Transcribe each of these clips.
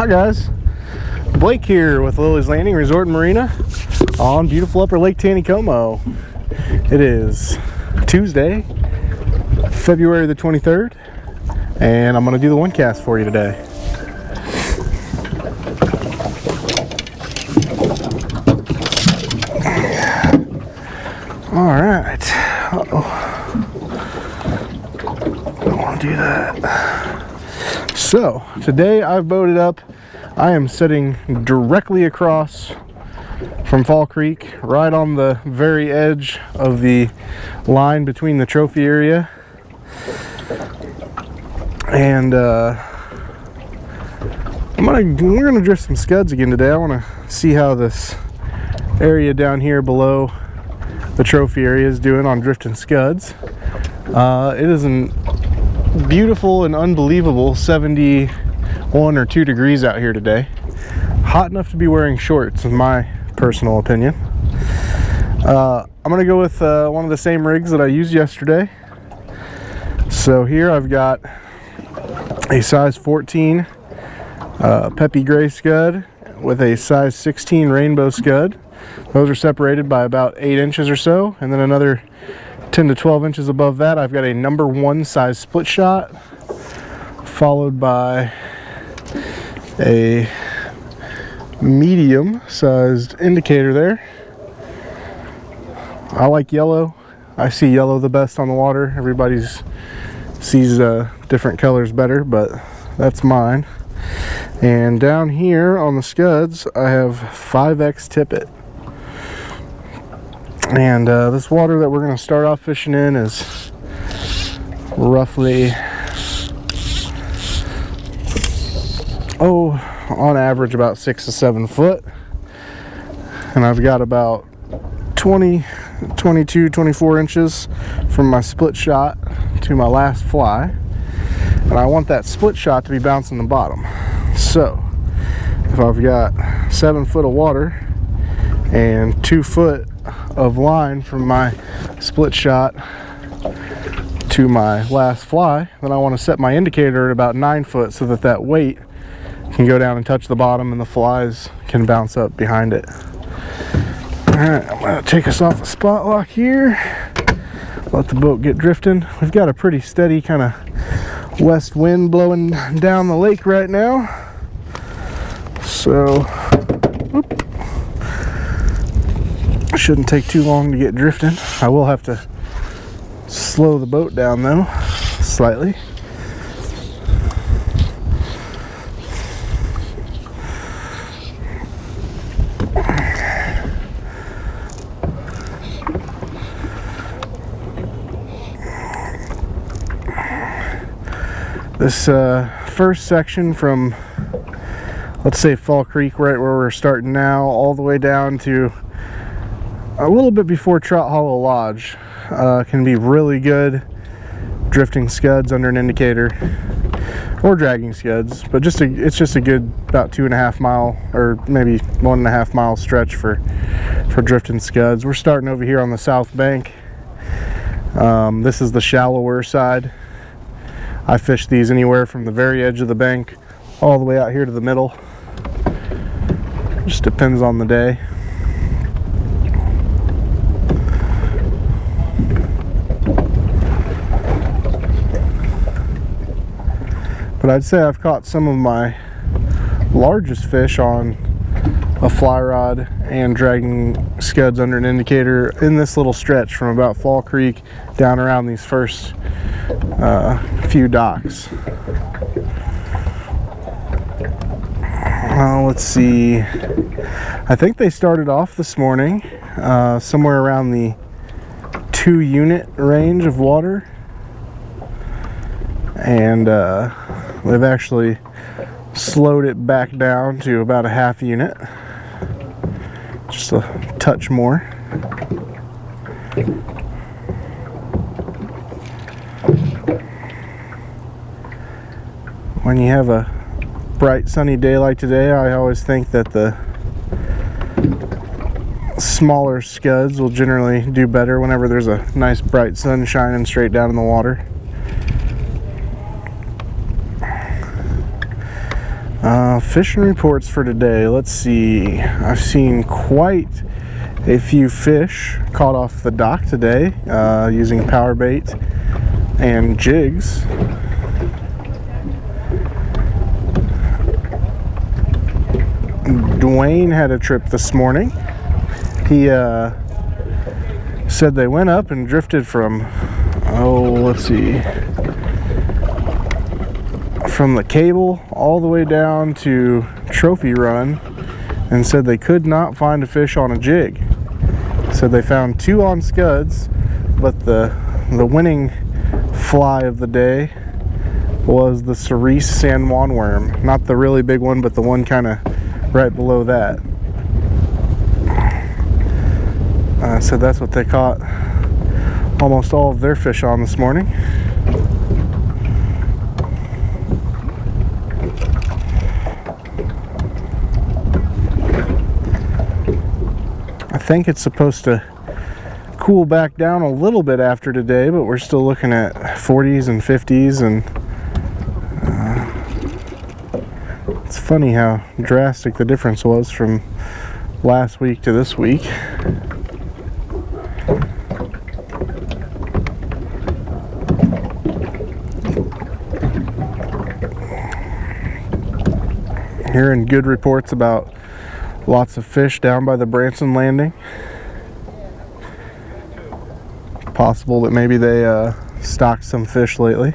Hi guys, Blake here with Lilley's Landing Resort and Marina on beautiful upper Lake Taneycomo. It is Tuesday, February the 23rd, and I'm going to do the one cast for you today. Alright, don't want to do that. So, today I've boated up. I am sitting directly across from Fall Creek, right on the very edge of the line between the trophy area and we're gonna drift some scuds again today. I want to see how this area down here below the trophy area is doing on drifting scuds. It is a beautiful and unbelievable 71 or 2 degrees out here today. Hot enough to be wearing shorts, in my personal opinion. I'm gonna go with one of the same rigs that I used yesterday. So here I've got a size 14 Peppy Gray scud with a size 16 Rainbow scud. Those are separated by about 8 inches or so, and then another 10 to 12 inches above that I've got a number 1 size split shot, followed by a medium sized indicator there. I like yellow. I see yellow the best on the water. Everybody sees different colors better, but that's mine. And down here on the scuds I have 5X tippet. And this water that we're going to start off fishing in is roughly, on average about 6 to 7 foot. And I've got about 20, 22, 24 inches from my split shot to my last fly. And I want that split shot to be bouncing the bottom. So if I've got 7 foot of water and 2 foot of line from my split shot to my last fly, then I want to set my indicator at about 9 foot so that that weight can go down and touch the bottom and the flies can bounce up behind it. Alright, I'm going to take us off the spot lock here, let the boat get drifting. We've got a pretty steady kind of west wind blowing down the lake right now, so shouldn't take too long to get drifting. I will have to slow the boat down though, slightly. This first section from, let's say, Fall Creek, right where we're starting now, all the way down to a little bit before Trout Hollow Lodge, can be really good drifting scuds under an indicator, or dragging scuds, but it's just a good about 2.5 mile or maybe 1.5 mile stretch for drifting scuds. We're starting over here on the south bank. This is the shallower side. I fish these anywhere from the very edge of the bank all the way out here to the middle. Just depends on the day. But I'd say I've caught some of my largest fish on a fly rod and dragging scuds under an indicator in this little stretch from about Fall Creek down around these first few docks. Let's see. I think they started off this morning somewhere around the 2 unit range of water. And they've actually slowed it back down to about a 1/2 unit, just a touch more. When you have a bright sunny day like today, I always think that the smaller scuds will generally do better whenever there's a nice bright sun shining straight down in the water. Fishing reports for today. Let's see. I've seen quite a few fish caught off the dock today using power bait and jigs. Dwayne had a trip this morning. He said they went up and drifted from, let's see, from the cable all the way down to Trophy Run, and said they could not find a fish on a jig. Said they found 2 on scuds, but the winning fly of the day was the cerise San Juan worm. Not the really big one, but the one kind of right below that. So that's what they caught almost all of their fish on this morning. I think it's supposed to cool back down a little bit after today, but we're still looking at 40s and 50s, and it's funny how drastic the difference was from last week to this week. Hearing good reports about lots of fish down by the Branson landing. Possible that maybe they stocked some fish lately.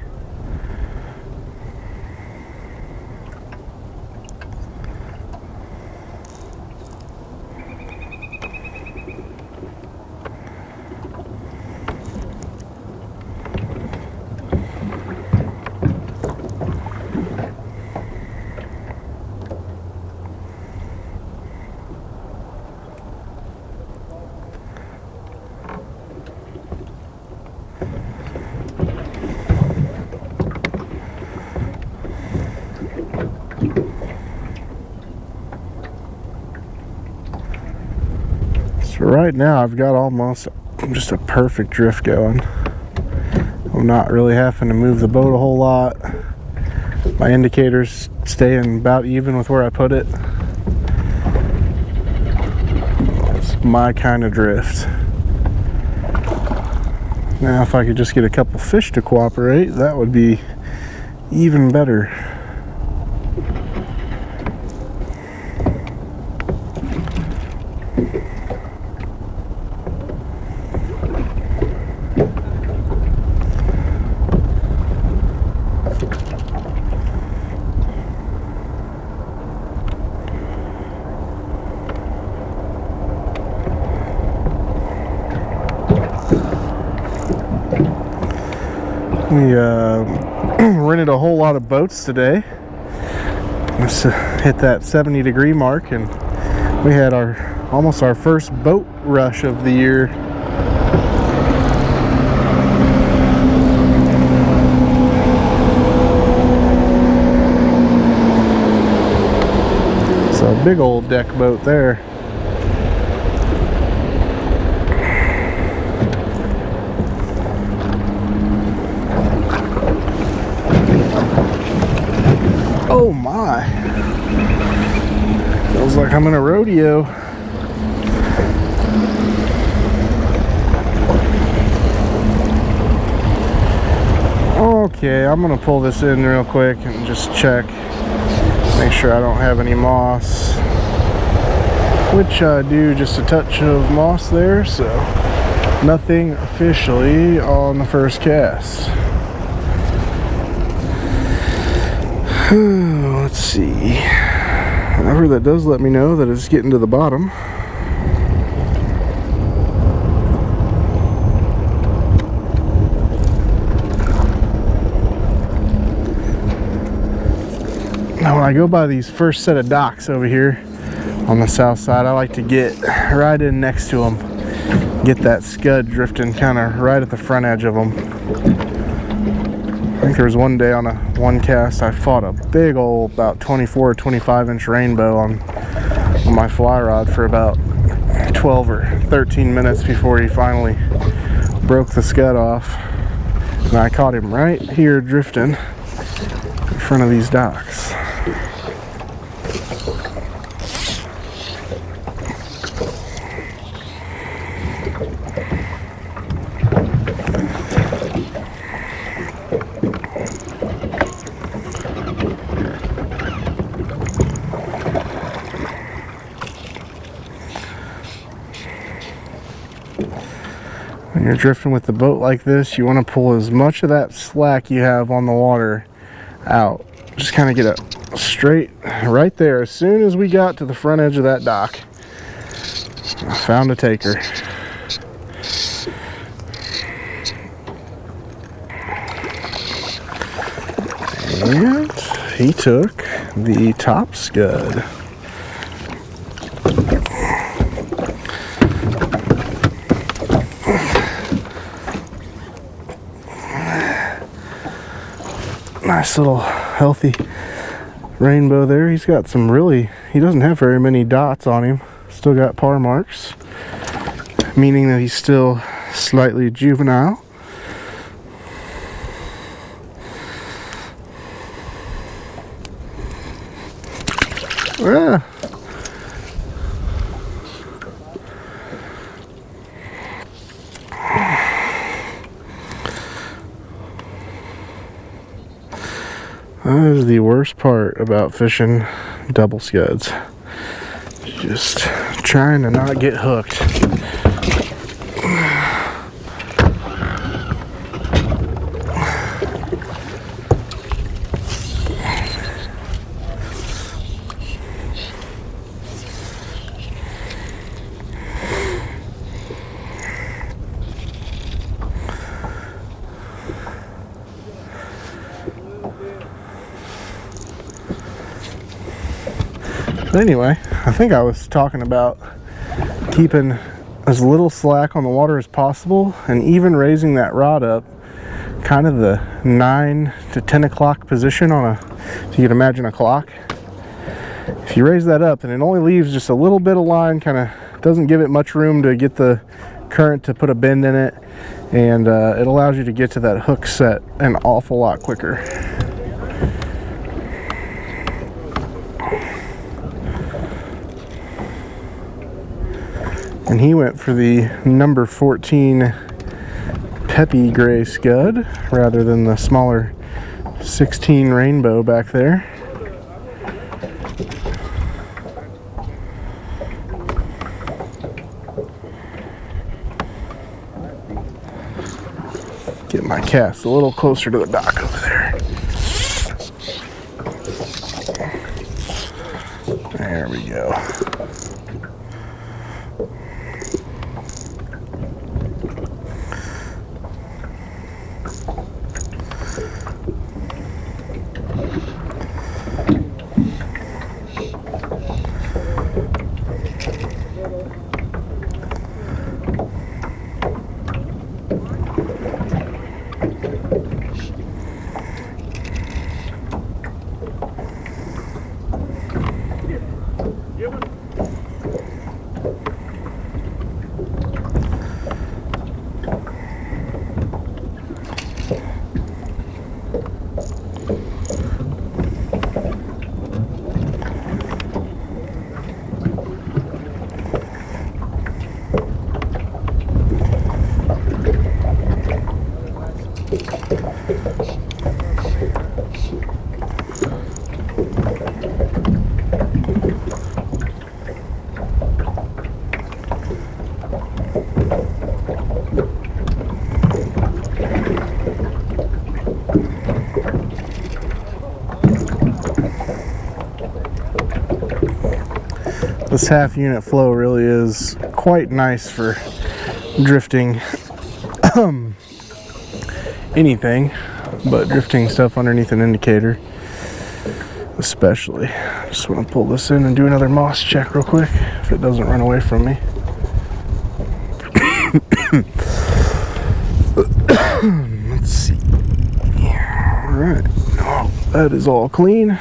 So right now I've got almost just a perfect drift going. I'm not really having to move the boat a whole lot. My indicator's staying about even with where I put it. It's my kind of drift. Now if I could just get a couple fish to cooperate, that would be even better. We rented a whole lot of boats today. Let's hit that 70-degree mark, and we had almost our first boat rush of the year. It's a big old deck boat there. Oh my, feels like I'm in a rodeo. Okay, I'm gonna pull this in real quick and just check, make sure I don't have any moss, which I do, just a touch of moss there, so nothing officially on the first cast. Let's see. However, that does let me know that it's getting to the bottom. Now when I go by these first set of docks over here on the south side, I like to get right in next to them, get that scud drifting kind of right at the front edge of them. I think there was one day on one cast I fought a big old about 24 or 25 inch rainbow on my fly rod for about 12 or 13 minutes before he finally broke the scud off. And I caught him right here drifting in front of these docks. you're drifting with the boat like this, you want to pull as much of that slack you have on the water out. Just kind of get it straight right there. As soon as we got to the front edge of that dock, I found a taker. And he took the top scud. Nice little healthy rainbow there. He's got some really, he doesn't have very many dots on him. Still got par marks, meaning that he's still slightly juvenile. Ah. That is the worst part about fishing double scuds. Just trying to not get hooked. But anyway, I think I was talking about keeping as little slack on the water as possible and even raising that rod up kind of the 9 to 10 o'clock position on a, if you can imagine a clock. If you raise that up, then it only leaves just a little bit of line, kind of doesn't give it much room to get the current to put a bend in it, and it allows you to get to that hook set an awful lot quicker. And he went for the number 14 peppy gray scud rather than the smaller 16 rainbow back there. Get my cast a little closer to the dock over there. There we go. This half unit flow really is quite nice for drifting anything, but drifting stuff underneath an indicator especially. Just want to pull this in and do another moss check real quick if it doesn't run away from me. Let's see. Alright, oh, that is all clean.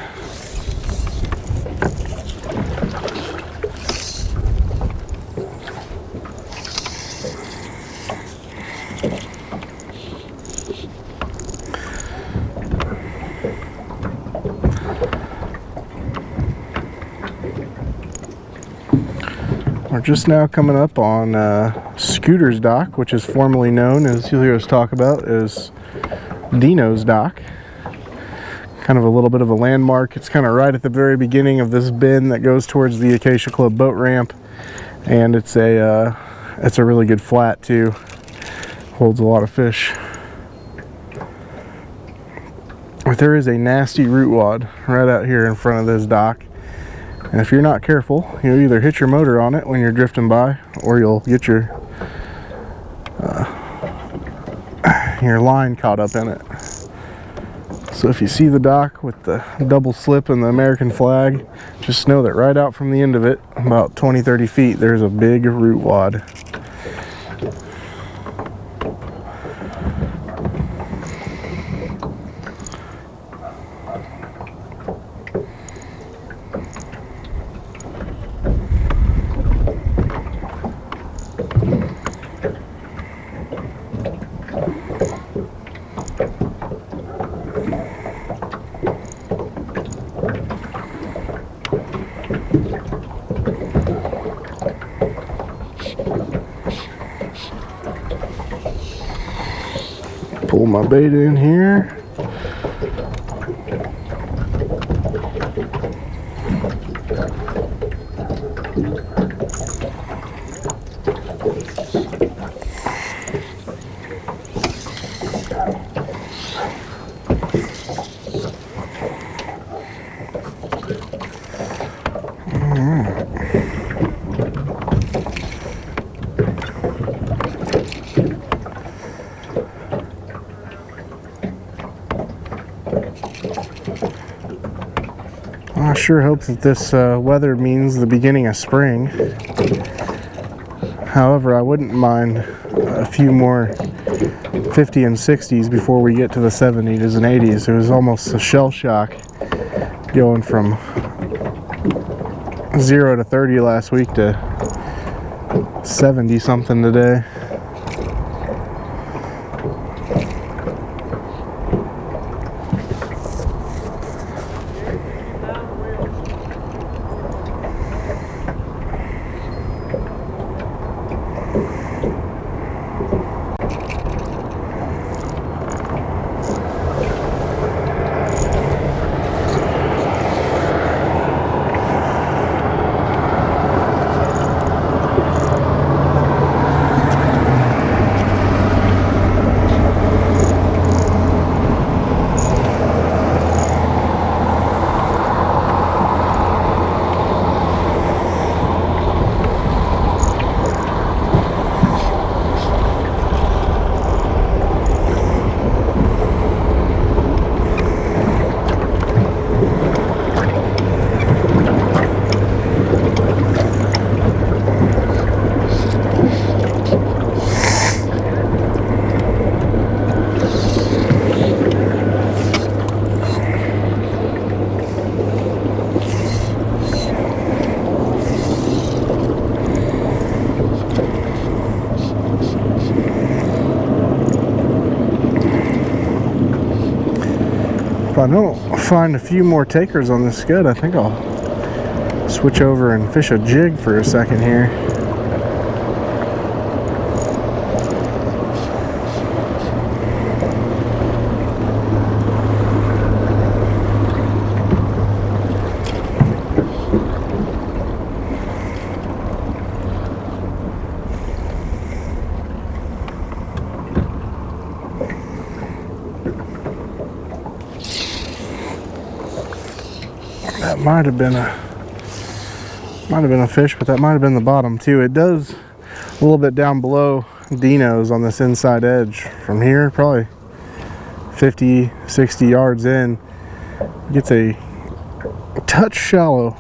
We're just now coming up on Scooter's dock, which is formerly known, as you'll hear us talk about, as Dino's dock. Kind of a little bit of a landmark. It's kind of right at the very beginning of this bend that goes towards the Acacia Club boat ramp, and it's a really good flat too. holds a lot of fish. But there is a nasty root wad right out here in front of this dock, and if you're not careful, you'll either hit your motor on it when you're drifting by, or you'll get your line caught up in it. So if you see the dock with the double slip and the American flag, just know that right out from the end of it, about 20-30 feet, there's a big root wad. Pull my bait in here. I sure hope that this weather means the beginning of spring. However, I wouldn't mind a few more 50 and 60s before we get to the 70s and 80s. It was almost a shell shock going from 0 to 30 last week to 70 something today. If I don't find a few more takers on this scud, I think I'll switch over and fish a jig for a second here. That might have been a fish, but that might have been the bottom too. It does a little bit down below Dino's on this inside edge. From here, probably 50, 60 yards in, gets a touch shallow.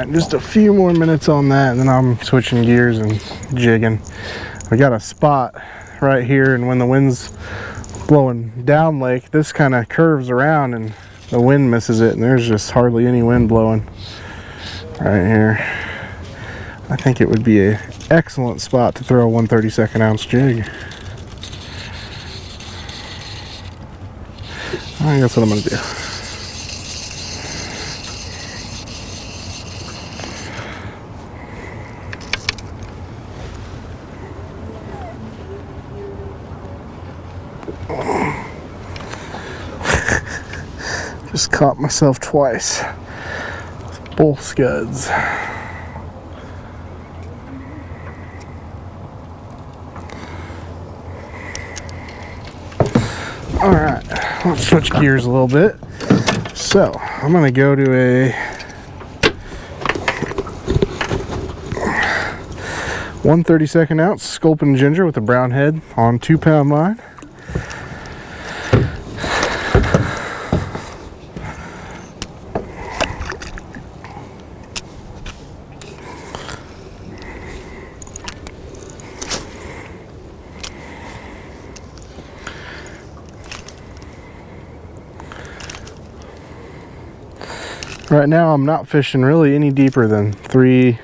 right, just a few more minutes on that, and then I'm switching gears and jigging. I got a spot right here, and when the wind's blowing down lake, this kind of curves around and the wind misses it, and there's just hardly any wind blowing right here. I think it would be an excellent spot to throw a 1/32 ounce jig. I think that's what I'm going to do. Just caught myself twice with both scuds. Alright, let's switch gears a little bit. So, I'm going to go to a 1/32 ounce sculpin ginger with a brown head on 2-pound line. Right now I'm not fishing really any deeper than 3,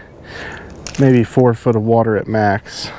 maybe 4 foot of water at max.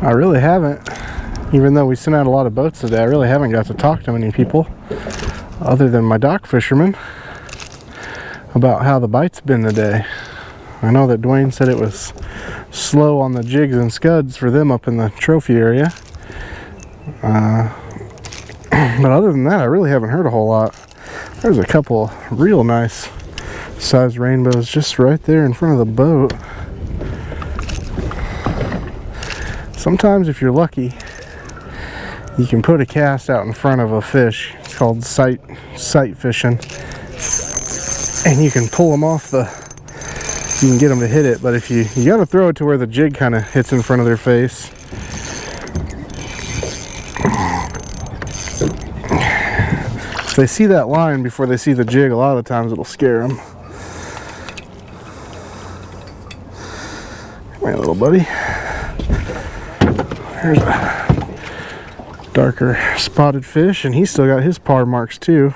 I really haven't, even though we sent out a lot of boats today, I really haven't got to talk to many people other than my dock fishermen about how the bite's been today. I know that Dwayne said it was slow on the jigs and scuds for them up in the trophy area. But other than that, I really haven't heard a whole lot. There's a couple real nice sized rainbows just right there in front of the boat. Sometimes if you're lucky, you can put a cast out in front of a fish. It's called sight fishing. And you can pull them off you can get them to hit it, but if you got to throw it to where the jig kind of hits in front of their face. If they see that line before they see the jig, a lot of the times it'll scare them. Come here, little buddy. Here's a darker spotted fish, and he's still got his par marks too.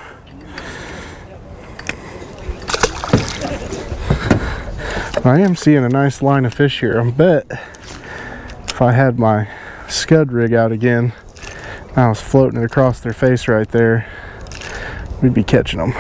I am seeing a nice line of fish here. I bet if I had my scud rig out again, I was floating it across their face right there, we'd be catching them.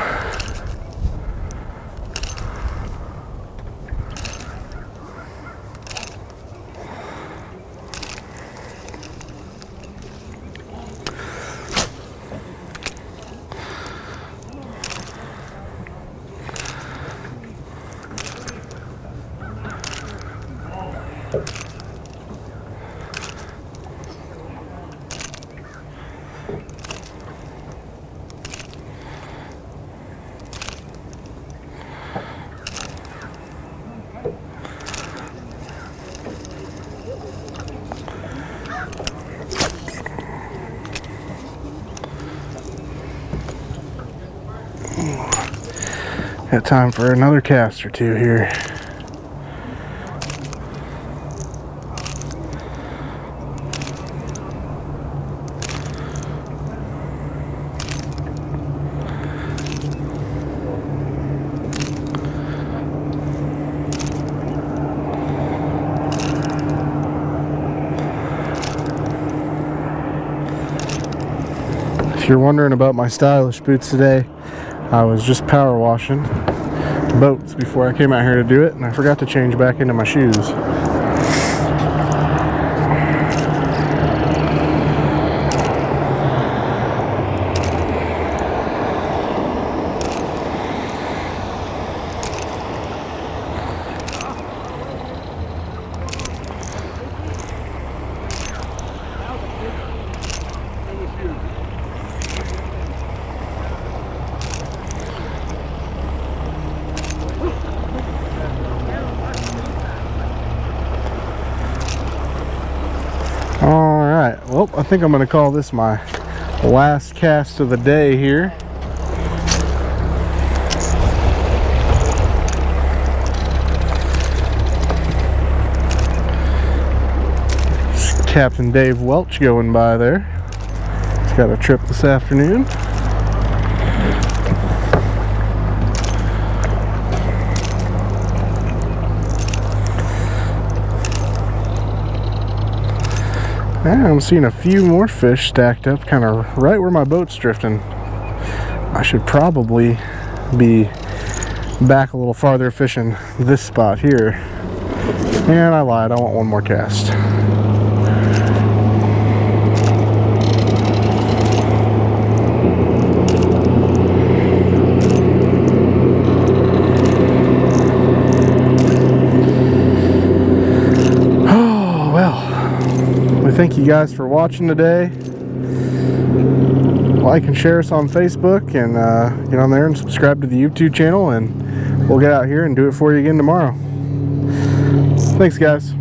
Got time for another cast or two here. If you're wondering about my stylish boots today, I was just power washing boats before I came out here to do it, and I forgot to change back into my shoes. Alright, well, I think I'm going to call this my last cast of the day here. It's Captain Dave Welch going by there. He's got a trip this afternoon. Yeah, I'm seeing a few more fish stacked up kind of right where my boat's drifting. I should probably be back a little farther fishing this spot here. And I lied, I want one more cast. Thank you guys for watching today. Like and share us on Facebook, and get on there and subscribe to the YouTube channel, and we'll get out here and do it for you again tomorrow. Thanks, guys.